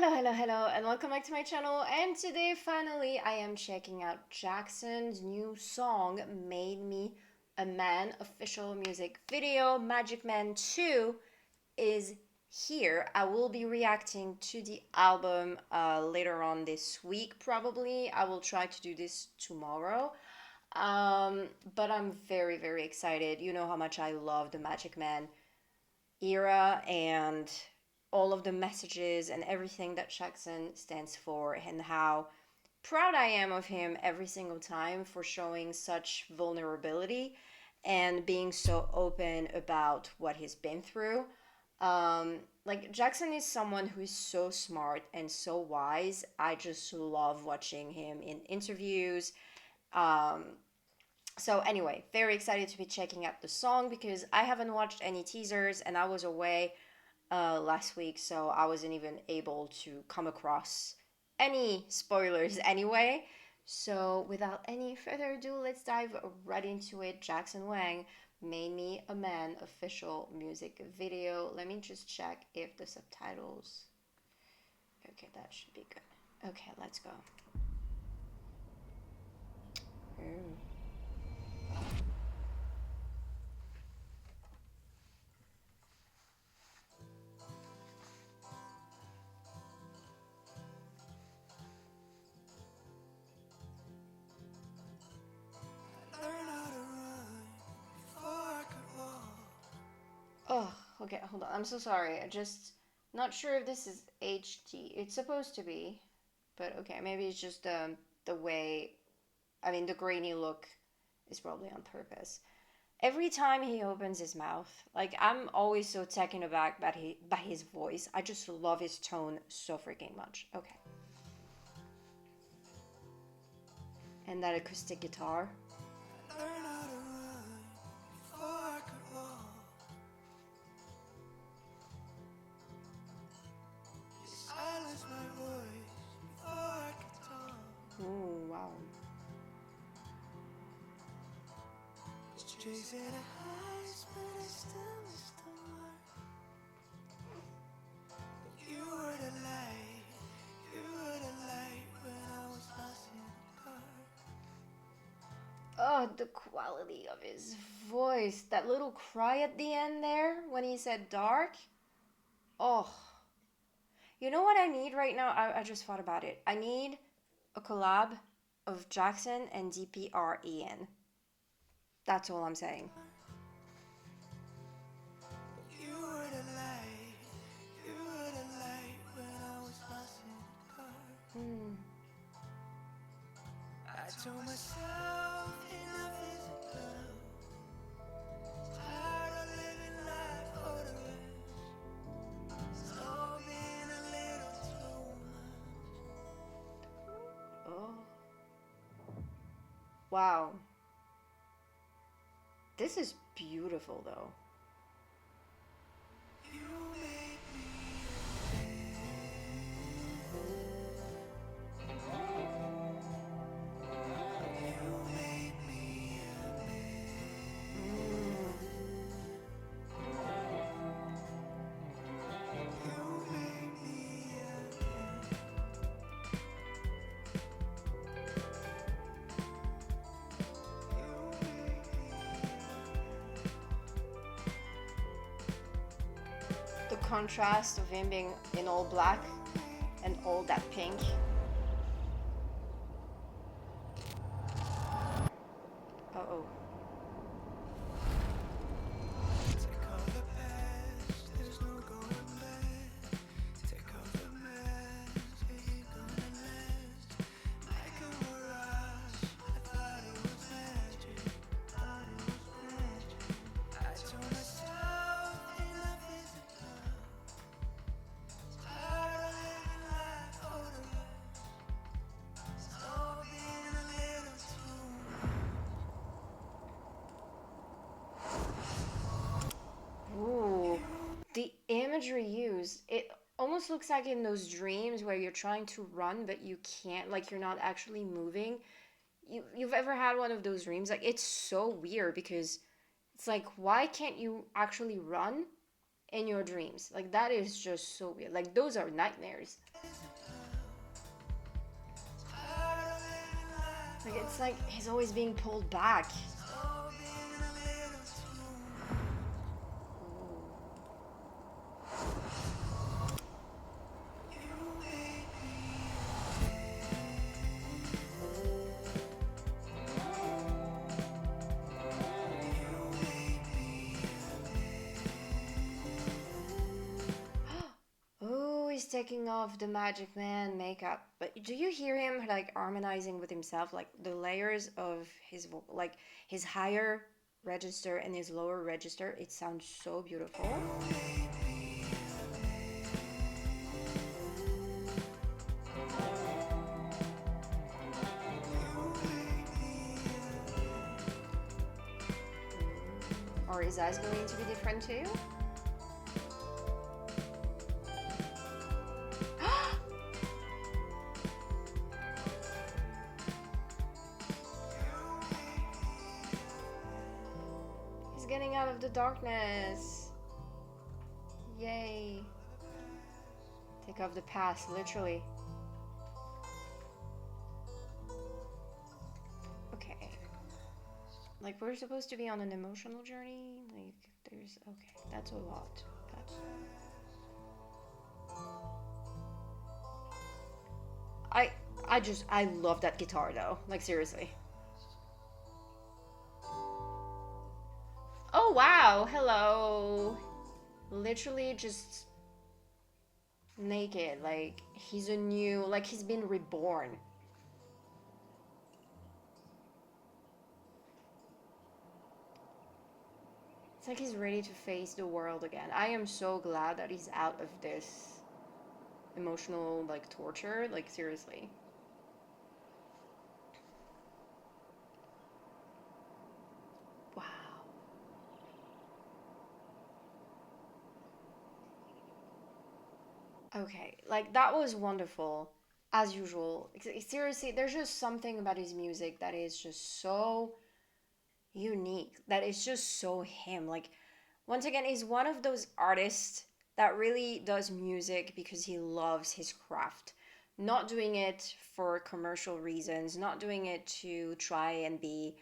Hello, and welcome back to my channel. And today, finally, I am checking out Jackson's new song, Made Me a Man official music video. Magic Man 2 is here. I will be reacting to the album later on this week, probably. I will try to do this tomorrow. But I'm very excited. You know how much I love the Magic Man era and all of the messages and everything that Jackson stands for, and how proud I am of him every single time for showing such vulnerability and being so open about what he's been through. Like, Jackson is someone who is so smart and so wise. I just love watching him in interviews. Um, so anyway, very excited to be checking out the song because I haven't watched any teasers and I was away last week, so I wasn't even able to come across any spoilers anyway. So without any further ado, let's dive right into it. Jackson Wang, Made Me a Man official music video. Let me just check if the subtitles. Okay, that should be good. Okay, let's go. Ooh. Oh, okay, hold on. I'm so sorry. I just not sure if this is HD. It's supposed to be, but okay, maybe it's just the way. I mean, the grainy look is probably on purpose. Every time he opens his mouth, like, I'm always so taken aback by his voice. I just love his tone so freaking much. Okay, and that acoustic guitar. Oh wow. Chasing a high, but I still miss the mark. You were the light, you were the light when I was lost in the dark. Oh, the quality of his voice. That little cry at the end there when he said dark. Oh, you know what I need right now? I just thought about it. I need a collab of Jackson and DPREN. That's all I'm saying. You were the light, you were the light when I was lost in the dark. I told myself enough is enough. Tired of living life for the rest. So being a little too much. Oh. Wow. This is beautiful though. You made me a the contrast of him being in all black and all that pink. Uh-oh. Ooh, the imagery used, it almost looks like in those dreams where you're trying to run but you can't, like you're not actually moving. You've ever had one of those dreams? Like, it's so weird because it's like, why can't you actually run? in your dreams. Like that is just so weird. Like those are nightmares. Like it's like he's always being pulled back. Oh, he's taking off the Magic Man makeup. But do you hear him like harmonizing with himself? Like the layers of like his higher register and his lower register. It sounds so beautiful. Or is that going to be different too? He's getting out of the darkness. Yay. Take off the past, literally. Okay. Like we're supposed to be on an emotional journey. Like there's okay, that's a lot. That's I I love that guitar though. Like seriously. Oh wow, hello. Literally just naked. Like he's a new like he's been reborn. It's like he's ready to face the world again. I am so glad that he's out of this emotional like torture. Like seriously. Wow. Okay, like that was wonderful as usual. Seriously, there's just something about his music that is just so unique. That is just so him. Like once again, he's one of those artists that really does music because he loves his craft. Not doing it for commercial reasons, not doing it to try and be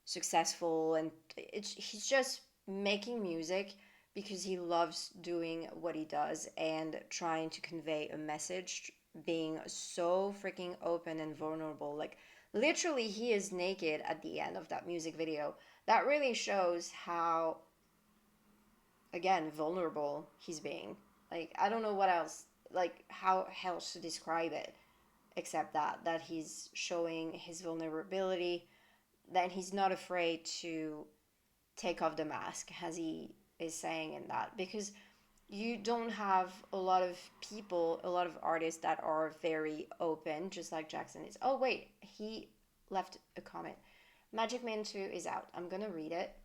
successful and he's just making music because he loves doing what he does and trying to convey a message, being so freaking open and vulnerable. Like literally he is naked at the end of that music video. That really shows how, again, vulnerable he's being. Like I don't know what else, like how else to describe it except that he's showing his vulnerability, that he's not afraid to take off the mask as he is saying in that, because you don't have a lot of people, a lot of artists that are very open just like Jackson is. Oh wait, he left a comment. Magic Man 2 is out. I'm gonna read it.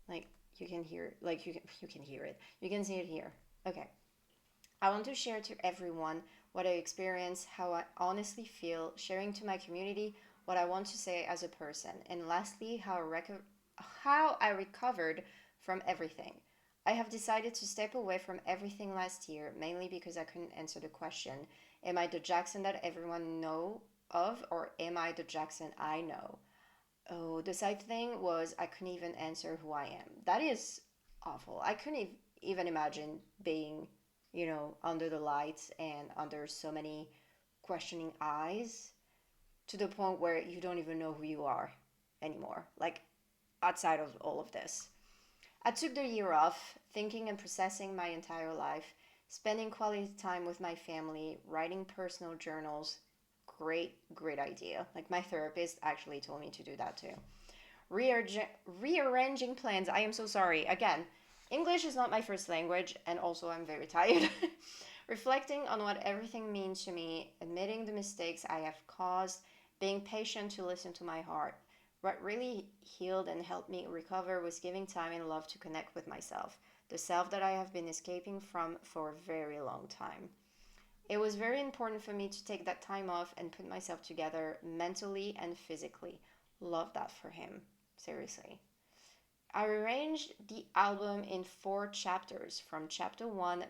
Like you can hear, like you can hear it. You can see it here. Okay. I want to share to everyone what I experience, how I honestly feel, sharing to my community what I want to say as a person, and lastly, how I recovered from everything. I have decided to step away from everything last year, mainly because I couldn't answer the question, am I the Jackson that everyone know of, or am I the Jackson I know? Oh, the side thing was I couldn't even answer who I am. That is awful. I couldn't even imagine being, under the lights and under so many questioning eyes to the point where you don't even know who you are anymore. Like outside of all of this. I took the year off, thinking and processing my entire life, spending quality time with my family, writing personal journals. Great, great idea. Like my therapist actually told me to do that too. Rearranging plans. I am so sorry. Again, English is not my first language, and also I'm very tired. Reflecting on what everything means to me, admitting the mistakes I have caused, being patient to listen to my heart. What really healed and helped me recover was giving time and love to connect with myself, the self that I have been escaping from for a very long time. It was very important for me to take that time off and put myself together mentally and physically. Love that for him. Seriously. I arranged the album in 4 chapters from chapter 1,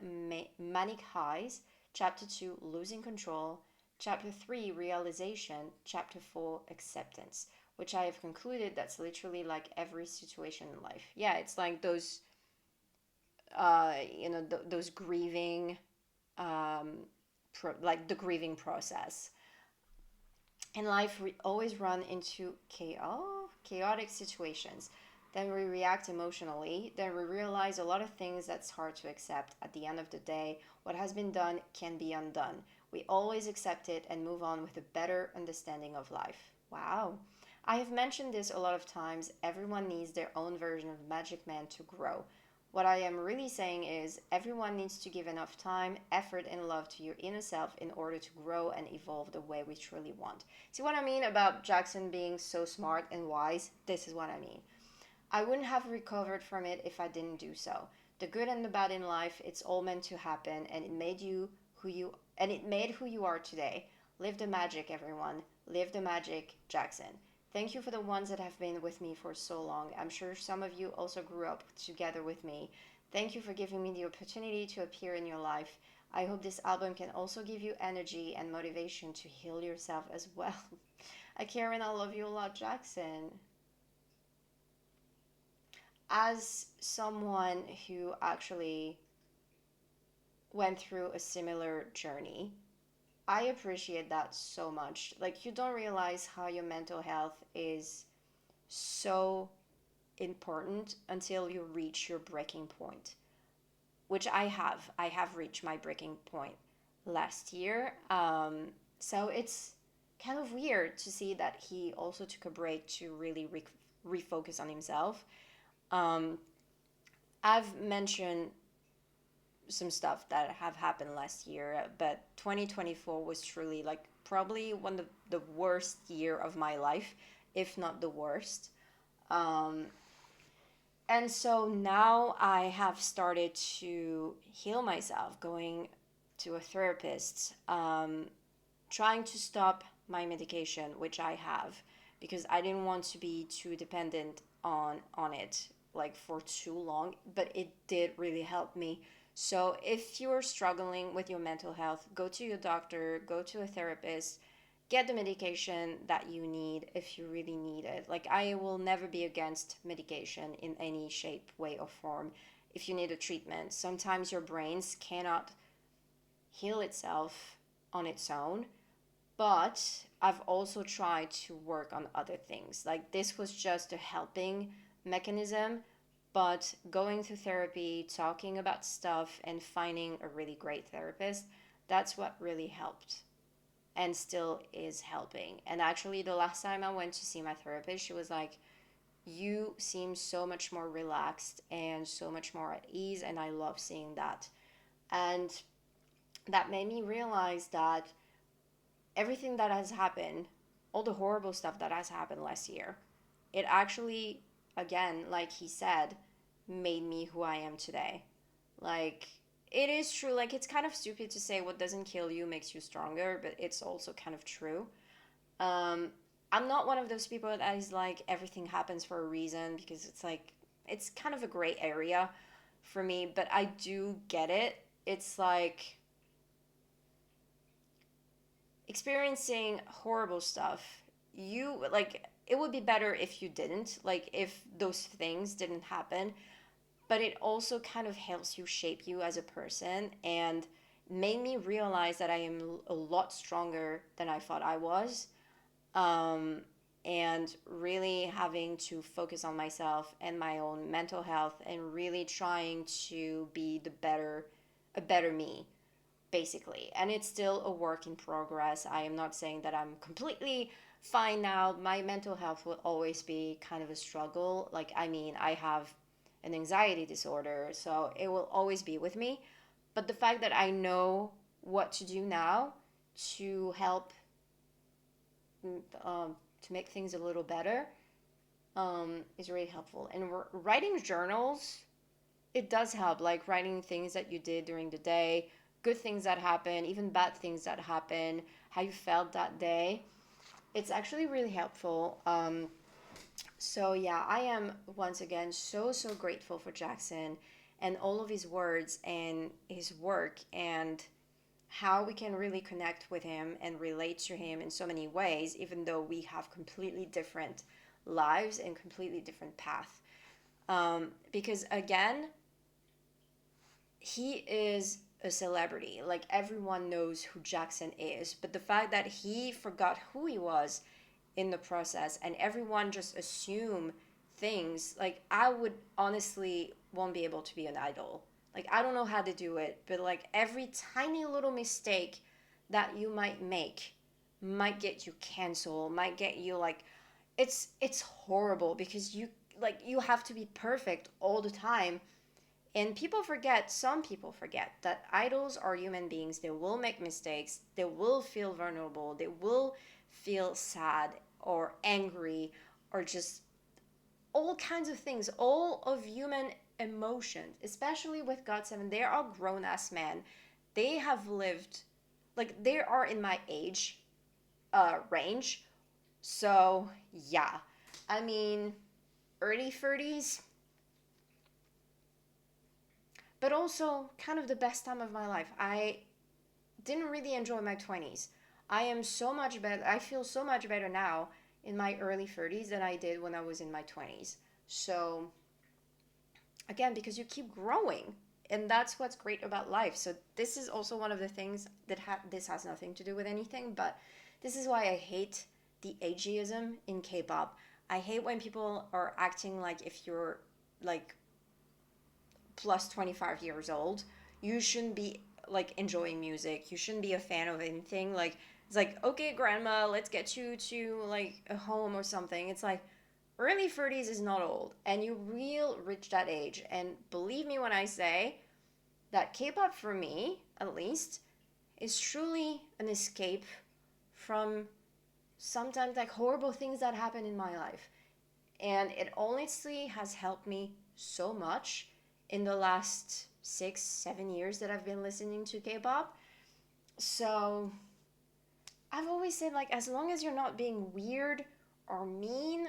Manic Highs, chapter 2, Losing Control, chapter 3, Realization, chapter 4, Acceptance, which I have concluded that's literally like every situation in life. Yeah, it's like those, those grieving, um, like the grieving process. In life, we always run into chaotic situations. Then we react emotionally. Then we realize a lot of things that's hard to accept. At the end of the day, what has been done can be undone. We always accept it and move on with a better understanding of life. Wow. I have mentioned this a lot of times. Everyone needs their own version of Magic Man to grow. What I am really saying is everyone needs to give enough time, effort, and love to your inner self in order to grow and evolve the way we truly want. See what I mean about Jackson being so smart and wise? This is what I mean. I wouldn't have recovered from it if I didn't do so. The good and the bad in life, it's all meant to happen, and it made who you are today. Live the magic, everyone. Live the magic, Jackson. Thank you for the ones that have been with me for so long. I'm sure some of you also grew up together with me. Thank you for giving me the opportunity to appear in your life. I hope this album can also give you energy and motivation to heal yourself as well. I care and I love you a lot, Jackson. As someone who actually went through a similar journey, I appreciate that so much. Like, you don't realize how your mental health is so important until you reach your breaking point, which I have. I have reached my breaking point last year. So it's kind of weird to see that he also took a break to really refocus on himself. Um, I've mentioned some stuff that have happened last year, but 2024 was truly like probably one of the worst year of my life, if not the worst. Um, and so now I have started to heal myself, going to a therapist, trying to stop my medication, which I have, because I didn't want to be too dependent on it like for too long, but it did really help me. So if you're struggling with your mental health, go to your doctor, go to a therapist, get the medication that you need if you really need it. Like, I will never be against medication in any shape, way, or form. If you need a treatment, sometimes your brains cannot heal itself on its own, but I've also tried to work on other things. Like, this was just a helping mechanism, but going to therapy, talking about stuff, and finding a really great therapist, that's what really helped and still is helping. And actually, the last time I went to see my therapist, she was like, "You seem so much more relaxed and so much more at ease." And I love seeing that. And that made me realize that everything that has happened, all the horrible stuff that has happened last year, it actually, again, like he said, made me who I am today. Like, it is true. Like, it's kind of stupid to say what doesn't kill you makes you stronger, but it's also kind of true. Um, I'm not one of those people that is like everything happens for a reason, because it's like, it's kind of a gray area for me, but I do get it. It's like experiencing horrible stuff. You like, it would be better if you didn't, like, if those things didn't happen, but it also kind of helps you shape you as a person and made me realize that I am a lot stronger than I thought I was. Um, and really having to focus on myself and my own mental health and really trying to be a better me, basically. And it's still a work in progress. I am not saying that I'm completely fine now. My mental health will always be kind of a struggle. Like, I mean, I have an anxiety disorder, so it will always be with me. But the fact that I know what to do now to help, to make things a little better, is really helpful. And writing journals, it does help, like writing things that you did during the day, good things that happen, even bad things that happen, how you felt that day. It's actually really helpful. So yeah, I am once again so grateful for Jackson and all of his words and his work and how we can really connect with him and relate to him in so many ways, even though we have completely different lives and completely different path. Because again, he is a celebrity. Like everyone knows who Jackson is, but the fact that he forgot who he was in the process and everyone just assume things, like I would honestly won't be able to be an idol. Like I don't know how to do it, but like every tiny little mistake that you might make might get you canceled, might get you like it's horrible because you have to be perfect all the time. And people forget, some people forget, that idols are human beings. They will make mistakes. They will feel vulnerable. They will feel sad or angry or just all kinds of things, all of human emotions, especially with God 7. They are grown ass men. They have lived, like, they are in my age range. So, yeah. I mean, early 30s, but also kind of the best time of my life. I didn't really enjoy my 20s. I am so much better. I feel so much better now in my early 30s than I did when I was in my 20s. So, again, because you keep growing, and that's what's great about life. So, this is also one of the things that this has nothing to do with anything, but this is why I hate the ageism in K pop. I hate when people are acting like if you're like plus 25 years old, you shouldn't be like enjoying music. You shouldn't be a fan of anything. Like, it's like, okay, grandma, let's get you to like a home or something. It's like, early 30s is not old, and you will reach that age. And believe me when I say that K pop, for me at least, is truly an escape from sometimes like horrible things that happen in my life. And it honestly has helped me so much in the last 6 7 years that I've been listening to K-pop. So I've always said, like, as long as you're not being weird or mean,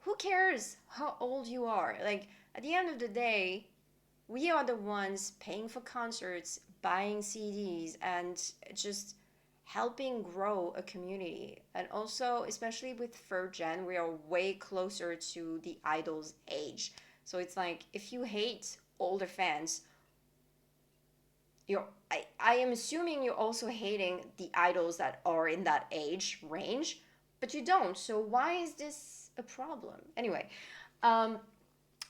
who cares how old you are? Like, at the end of the day, we are the ones paying for concerts, buying CDs, and just helping grow a community. And also, especially with third gen, we are way closer to the idol's age. So it's like if you hate older fans, I am assuming you're also hating the idols that are in that age range, but you don't. So why is this a problem? Anyway, um,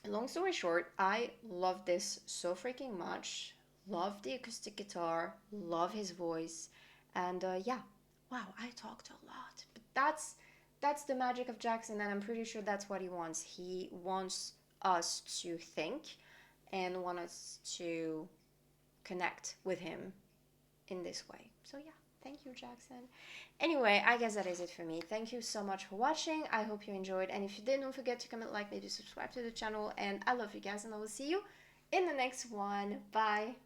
long story short, I love this so freaking much. Love the acoustic guitar, love his voice, and yeah, wow, I talked a lot. But that's the magic of Jackson, and I'm pretty sure that's what he wants. He wants us to think and want us to connect with him in this way. So yeah, thank you, Jackson. Anyway, I guess that is it for me. Thank you so much for watching. I hope you enjoyed. And if you did, don't forget to comment, like, maybe subscribe to the channel. And I love you guys, and I will see you in the next one. Bye.